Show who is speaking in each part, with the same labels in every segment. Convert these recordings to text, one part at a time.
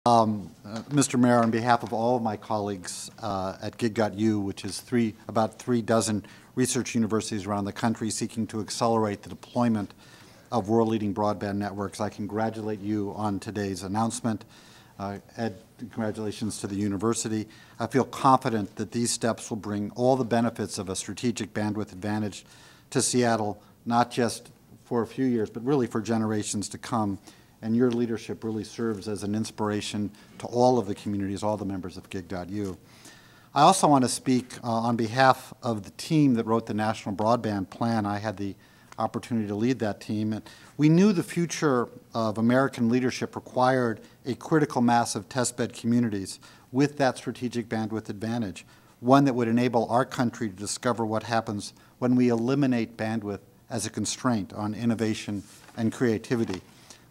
Speaker 1: Mr. Mayor, on behalf of all of my colleagues at Gig.U, which is about 3 dozen research universities around the country seeking to accelerate the deployment of world-leading broadband networks, I congratulate you on today's announcement. Ed, congratulations to the university. I feel confident that these steps will bring all the benefits of a strategic bandwidth advantage to Seattle, not just for a few years, but really for generations to come. And your leadership really serves as an inspiration to all of the communities, all the members of Gig.U. I also want to speak on behalf of the team that wrote the National Broadband Plan. I had the opportunity to lead that team. And we knew the future of American leadership required a critical mass of testbed communities with that strategic bandwidth advantage, one that would enable our country to discover what happens when we eliminate bandwidth as a constraint on innovation and creativity,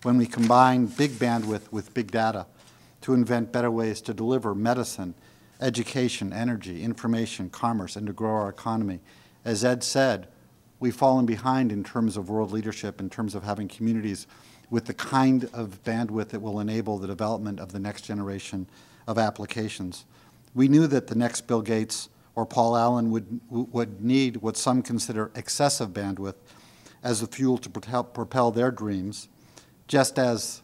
Speaker 1: when we combine big bandwidth with big data to invent better ways to deliver medicine, education, energy, information, commerce, and to grow our economy. As Ed said, we've fallen behind in terms of world leadership, in terms of having communities with the kind of bandwidth that will enable the development of the next generation of applications. We knew that the next Bill Gates or Paul Allen would need what some consider excessive bandwidth as the fuel to propel their dreams, just as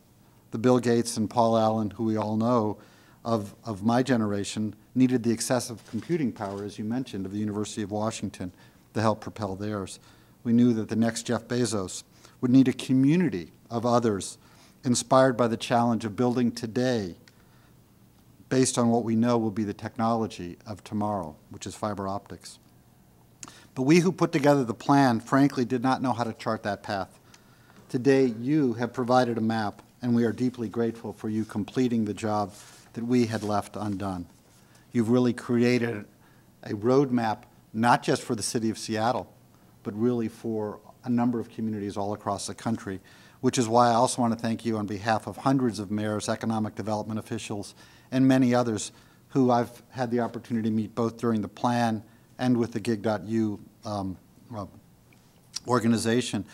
Speaker 1: the Bill Gates and Paul Allen, who we all know of my generation, needed the excessive computing power, as you mentioned, of the University of Washington to help propel theirs. We knew that the next Jeff Bezos would need a community of others inspired by the challenge of building today based on what we know will be the technology of tomorrow, which is fiber optics. But we who put together the plan, frankly, did not know how to chart that path. Today, you have provided a map, and we are deeply grateful for you completing the job that we had left undone. You've really created a roadmap, not just for the city of Seattle, but really for a number of communities all across the country, which is why I also want to thank you on behalf of hundreds of mayors, economic development officials, and many others who I've had the opportunity to meet both during the plan and with the Gig.U organization.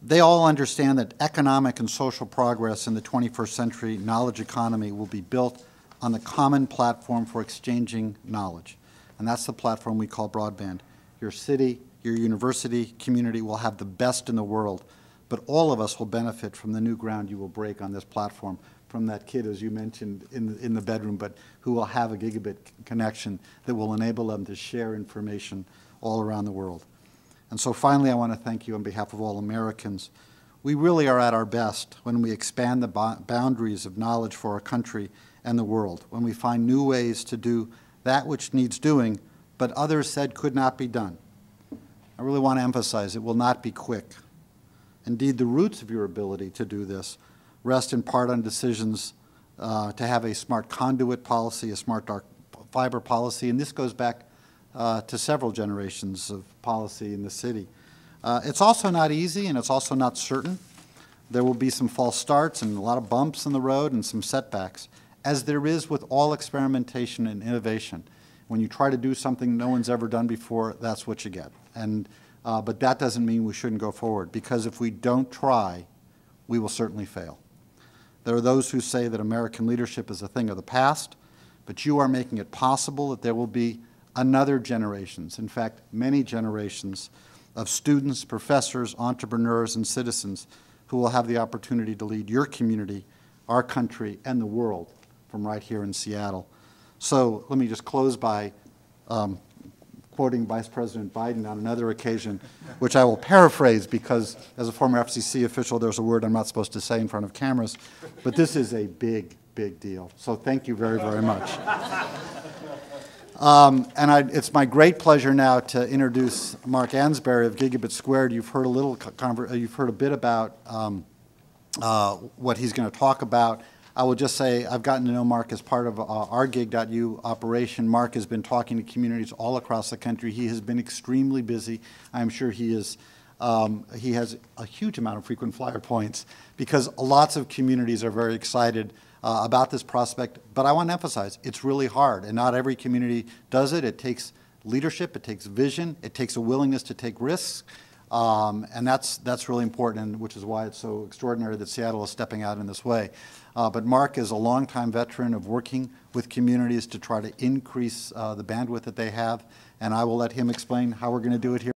Speaker 1: They all understand that economic and social progress in the 21st century knowledge economy will be built on the common platform for exchanging knowledge. And that's the platform we call broadband. Your city, your university community will have the best in the world, but all of us will benefit from the new ground you will break on this platform, from that kid, as you mentioned, in the bedroom, but who will have a gigabit connection that will enable them to share information all around the world. And so finally, I want to thank you on behalf of all Americans. We really are at our best when we expand the boundaries of knowledge for our country and the world, when we find new ways to do that which needs doing, but others said could not be done. I really want to emphasize it will not be quick. Indeed, the roots of your ability to do this rest in part on decisions to have a smart conduit policy, a smart dark fiber policy, and this goes back to several generations of policy in the city. It's also not easy, and it's also not certain. There will be some false starts and a lot of bumps in the road and some setbacks, as there is with all experimentation and innovation. When you try to do something no one's ever done before, that's what you get. But that doesn't mean we shouldn't go forward, because if we don't try, we will certainly fail. There are those who say that American leadership is a thing of the past, but you are making it possible that there will be another generations, in fact, many generations of students, professors, entrepreneurs, and citizens who will have the opportunity to lead your community, our country, and the world from right here in Seattle. So let me just close by quoting Vice President Biden on another occasion, which I will paraphrase because as a former FCC official, there's a word I'm not supposed to say in front of cameras, but this is a big, big deal. So thank you very, very much. It's my great pleasure now to introduce Mark Ansberry of Gigabit Squared. You've heard a bit about what he's going to talk about. I will just say I've gotten to know Mark as part of our Gig.U operation. Mark has been talking to communities all across the country. He has been extremely busy. I'm sure he has a huge amount of frequent flyer points because lots of communities are very excited about this prospect. But I want to emphasize, it's really hard, and not every community does it. It takes leadership, it takes vision, it takes a willingness to take risks. And that's really important, and which is why it's so extraordinary that Seattle is stepping out in this way. But Mark is a longtime veteran of working with communities to try to increase the bandwidth that they have, and I will let him explain how we're going to do it here.